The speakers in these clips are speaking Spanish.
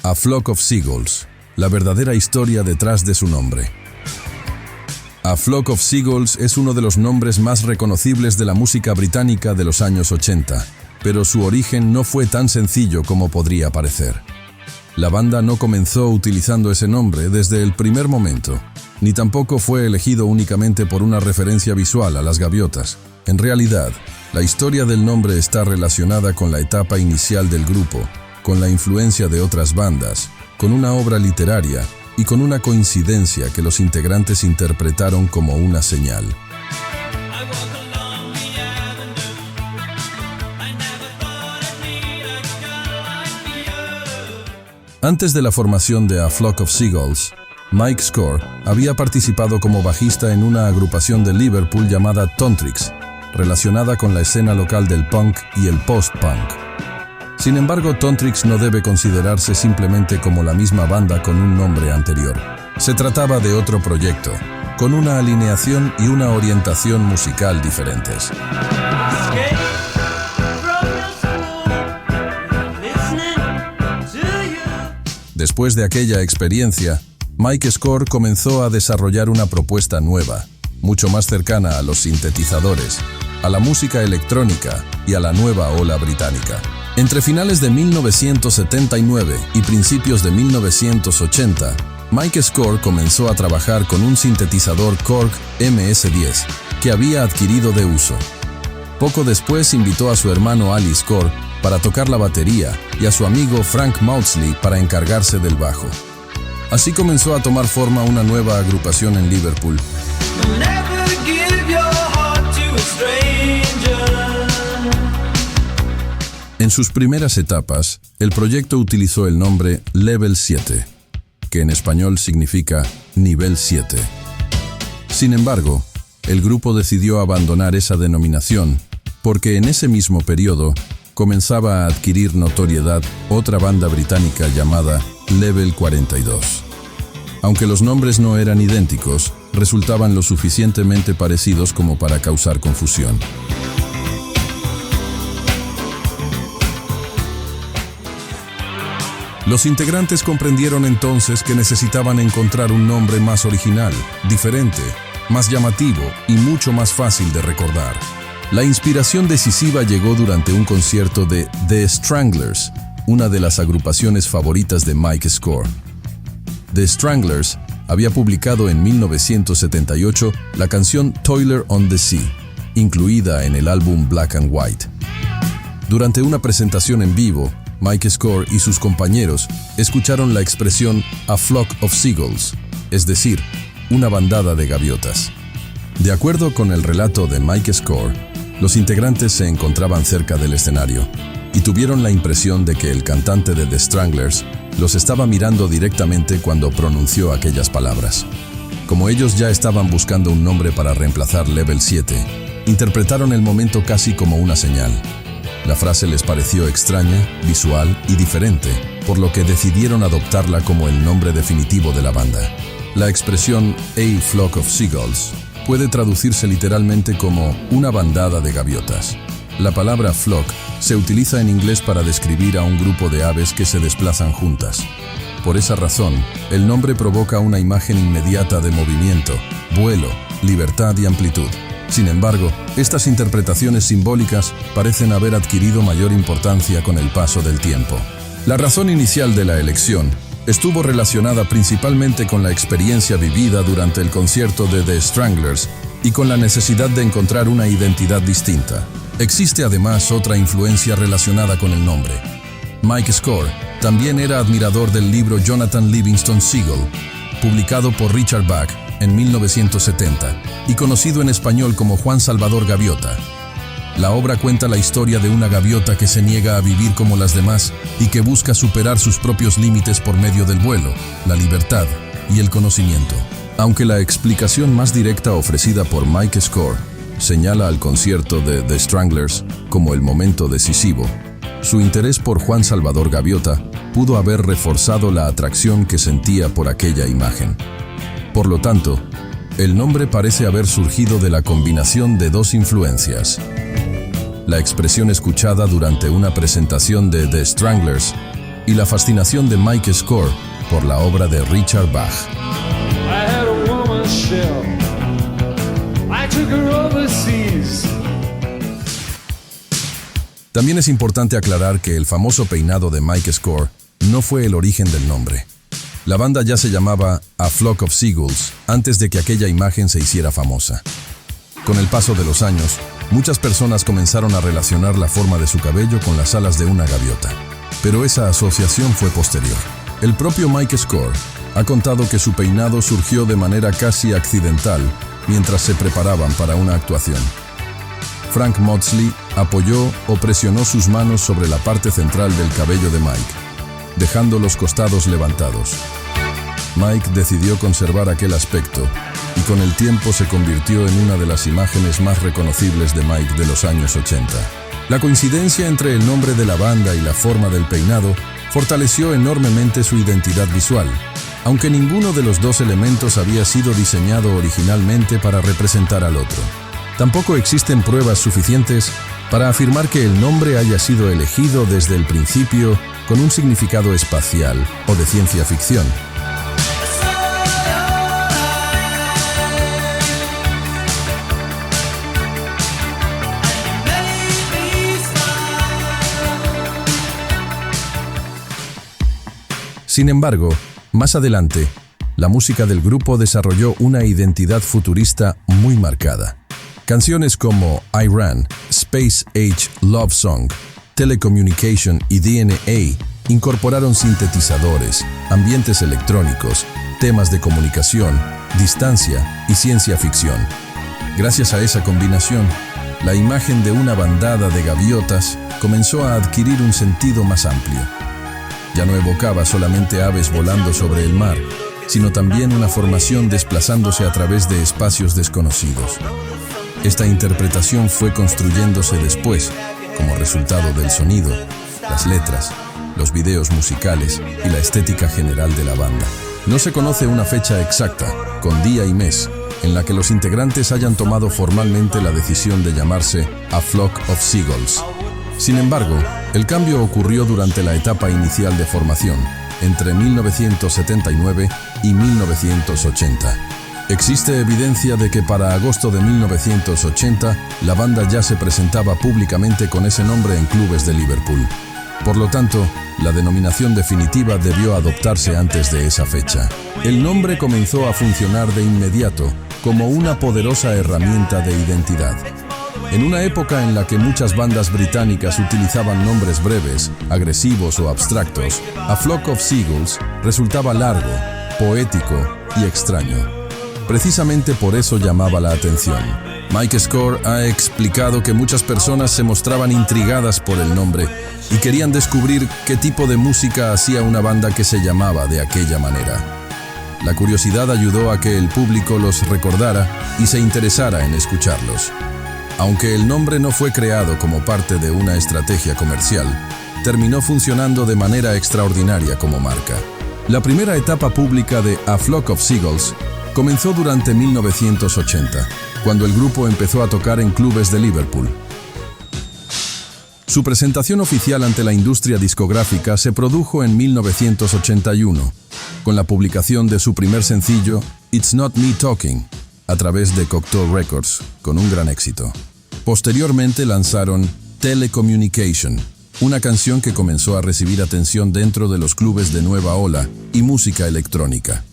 A Flock of Seagulls, la verdadera historia detrás de su nombre. A Flock of Seagulls es uno de los nombres más reconocibles de la música británica de los años 80, pero su origen no fue tan sencillo como podría parecer. La banda no comenzó utilizando ese nombre desde el primer momento, ni tampoco fue elegido únicamente por una referencia visual a las gaviotas. En realidad, la historia del nombre está relacionada con la etapa inicial del grupo, con la influencia de otras bandas, con una obra literaria y con una coincidencia que los integrantes interpretaron como una señal. Antes de la formación de A Flock of Seagulls, Mike Score había participado como bajista en una agrupación de Liverpool llamada Tontrix, relacionada con la escena local del punk y el post-punk. Sin embargo, Tontrix no debe considerarse simplemente como la misma banda con un nombre anterior. Se trataba de otro proyecto, con una alineación y una orientación musical diferentes. Después de aquella experiencia, Mike Score comenzó a desarrollar una propuesta nueva, mucho más cercana a los sintetizadores, a la música electrónica y a la nueva ola británica. Entre finales de 1979 y principios de 1980, Mike Score comenzó a trabajar con un sintetizador Korg MS-10 que había adquirido de uso. Poco después invitó a su hermano Ali Score para tocar la batería y a su amigo Frank Maudsley para encargarse del bajo. Así comenzó a tomar forma una nueva agrupación en Liverpool. En sus primeras etapas, el proyecto utilizó el nombre Level 7, que en español significa Nivel 7. Sin embargo, el grupo decidió abandonar esa denominación porque en ese mismo periodo comenzaba a adquirir notoriedad otra banda británica llamada Level 42. Aunque los nombres no eran idénticos, resultaban lo suficientemente parecidos como para causar confusión. Los integrantes comprendieron entonces que necesitaban encontrar un nombre más original, diferente, más llamativo y mucho más fácil de recordar. La inspiración decisiva llegó durante un concierto de The Stranglers, una de las agrupaciones favoritas de Mike Score. The Stranglers había publicado en 1978 la canción Toiler on the Sea, incluida en el álbum Black and White. Durante una presentación en vivo, Mike Score y sus compañeros escucharon la expresión A Flock of Seagulls, es decir, una bandada de gaviotas. De acuerdo con el relato de Mike Score, los integrantes se encontraban cerca del escenario y tuvieron la impresión de que el cantante de The Stranglers los estaba mirando directamente cuando pronunció aquellas palabras. Como ellos ya estaban buscando un nombre para reemplazar Level 7, interpretaron el momento casi como una señal. La frase les pareció extraña, visual y diferente, por lo que decidieron adoptarla como el nombre definitivo de la banda. La expresión A Flock of Seagulls puede traducirse literalmente como una bandada de gaviotas. La palabra flock se utiliza en inglés para describir a un grupo de aves que se desplazan juntas. Por esa razón, el nombre provoca una imagen inmediata de movimiento, vuelo, libertad y amplitud. Sin embargo, estas interpretaciones simbólicas parecen haber adquirido mayor importancia con el paso del tiempo. La razón inicial de la elección estuvo relacionada principalmente con la experiencia vivida durante el concierto de The Stranglers y con la necesidad de encontrar una identidad distinta. Existe además otra influencia relacionada con el nombre. Mike Score también era admirador del libro Jonathan Livingston Seagull, publicado por Richard Bach en 1970 y conocido en español como Juan Salvador Gaviota. La obra cuenta la historia de una gaviota que se niega a vivir como las demás y que busca superar sus propios límites por medio del vuelo, la libertad y el conocimiento. Aunque la explicación más directa ofrecida por Mike Score señala al concierto de The Stranglers como el momento decisivo, su interés por Juan Salvador Gaviota pudo haber reforzado la atracción que sentía por aquella imagen. Por lo tanto, el nombre parece haber surgido de la combinación de dos influencias. La expresión escuchada durante una presentación de The Stranglers y la fascinación de Mike Score por la obra de Richard Bach. También es importante aclarar que el famoso peinado de Mike Score no fue el origen del nombre. La banda ya se llamaba A Flock of Seagulls antes de que aquella imagen se hiciera famosa. Con el paso de los años, muchas personas comenzaron a relacionar la forma de su cabello con las alas de una gaviota, pero esa asociación fue posterior. El propio Mike Score ha contado que su peinado surgió de manera casi accidental mientras se preparaban para una actuación. Frank Mosley apoyó o presionó sus manos sobre la parte central del cabello de Mike, dejando los costados levantados. Mike decidió conservar aquel aspecto y con el tiempo se convirtió en una de las imágenes más reconocibles de Mike de los años 80. La coincidencia entre el nombre de la banda y la forma del peinado fortaleció enormemente su identidad visual, aunque ninguno de los dos elementos había sido diseñado originalmente para representar al otro. Tampoco existen pruebas suficientes para afirmar que el nombre haya sido elegido desde el principio con un significado espacial o de ciencia ficción. Sin embargo, más adelante, la música del grupo desarrolló una identidad futurista muy marcada. Canciones como I Ran, Space Age Love Song, Telecommunication y DNA incorporaron sintetizadores, ambientes electrónicos, temas de comunicación, distancia y ciencia ficción. Gracias a esa combinación, la imagen de una bandada de gaviotas comenzó a adquirir un sentido más amplio. Ya no evocaba solamente aves volando sobre el mar, sino también una formación desplazándose a través de espacios desconocidos. Esta interpretación fue construyéndose después, como resultado del sonido, las letras, los videos musicales y la estética general de la banda. No se conoce una fecha exacta, con día y mes, en la que los integrantes hayan tomado formalmente la decisión de llamarse A Flock of Seagulls. Sin embargo, el cambio ocurrió durante la etapa inicial de formación, entre 1979 y 1980. Existe evidencia de que para agosto de 1980, la banda ya se presentaba públicamente con ese nombre en clubes de Liverpool. Por lo tanto, la denominación definitiva debió adoptarse antes de esa fecha. El nombre comenzó a funcionar de inmediato como una poderosa herramienta de identidad. En una época en la que muchas bandas británicas utilizaban nombres breves, agresivos o abstractos, A Flock of Seagulls resultaba largo, poético y extraño. Precisamente por eso llamaba la atención. Mike Score ha explicado que muchas personas se mostraban intrigadas por el nombre y querían descubrir qué tipo de música hacía una banda que se llamaba de aquella manera. La curiosidad ayudó a que el público los recordara y se interesara en escucharlos. Aunque el nombre no fue creado como parte de una estrategia comercial, terminó funcionando de manera extraordinaria como marca. La primera etapa pública de A Flock of Seagulls comenzó durante 1980, cuando el grupo empezó a tocar en clubes de Liverpool. Su presentación oficial ante la industria discográfica se produjo en 1981, con la publicación de su primer sencillo, It's Not Me Talking, a través de Cocteau Records, con un gran éxito. Posteriormente lanzaron Telecommunication, una canción que comenzó a recibir atención dentro de los clubes de nueva ola y música electrónica.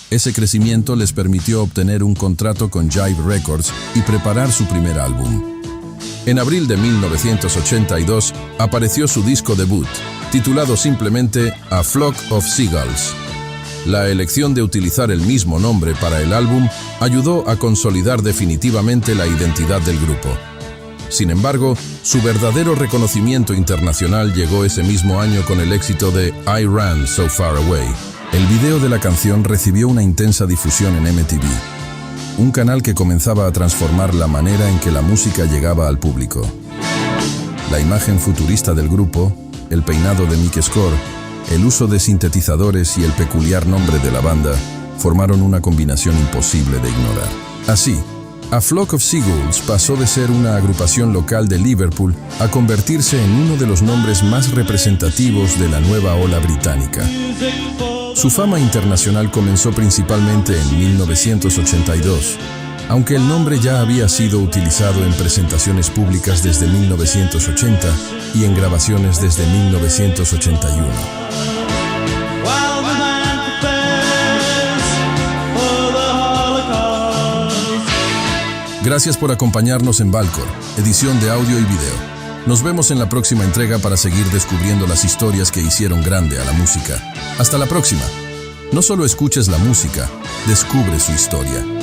Ese crecimiento les permitió obtener un contrato con Jive Records y preparar su primer álbum. En abril de 1982 apareció su disco debut, titulado simplemente A Flock of Seagulls. La elección de utilizar el mismo nombre para el álbum ayudó a consolidar definitivamente la identidad del grupo. Sin embargo, su verdadero reconocimiento internacional llegó ese mismo año con el éxito de I Ran So Far Away. El video de la canción recibió una intensa difusión en MTV, un canal que comenzaba a transformar la manera en que la música llegaba al público. La imagen futurista del grupo, el peinado de Mike Score, el uso de sintetizadores y el peculiar nombre de la banda formaron una combinación imposible de ignorar. Así, A Flock of Seagulls pasó de ser una agrupación local de Liverpool a convertirse en uno de los nombres más representativos de la nueva ola británica. Su fama internacional comenzó principalmente en 1982, aunque el nombre ya había sido utilizado en presentaciones públicas desde 1980 y en grabaciones desde 1981. Gracias por acompañarnos en Valcor, edición de audio y video. Nos vemos en la próxima entrega para seguir descubriendo las historias que hicieron grande a la música. Hasta la próxima. No solo escuches la música, descubre su historia.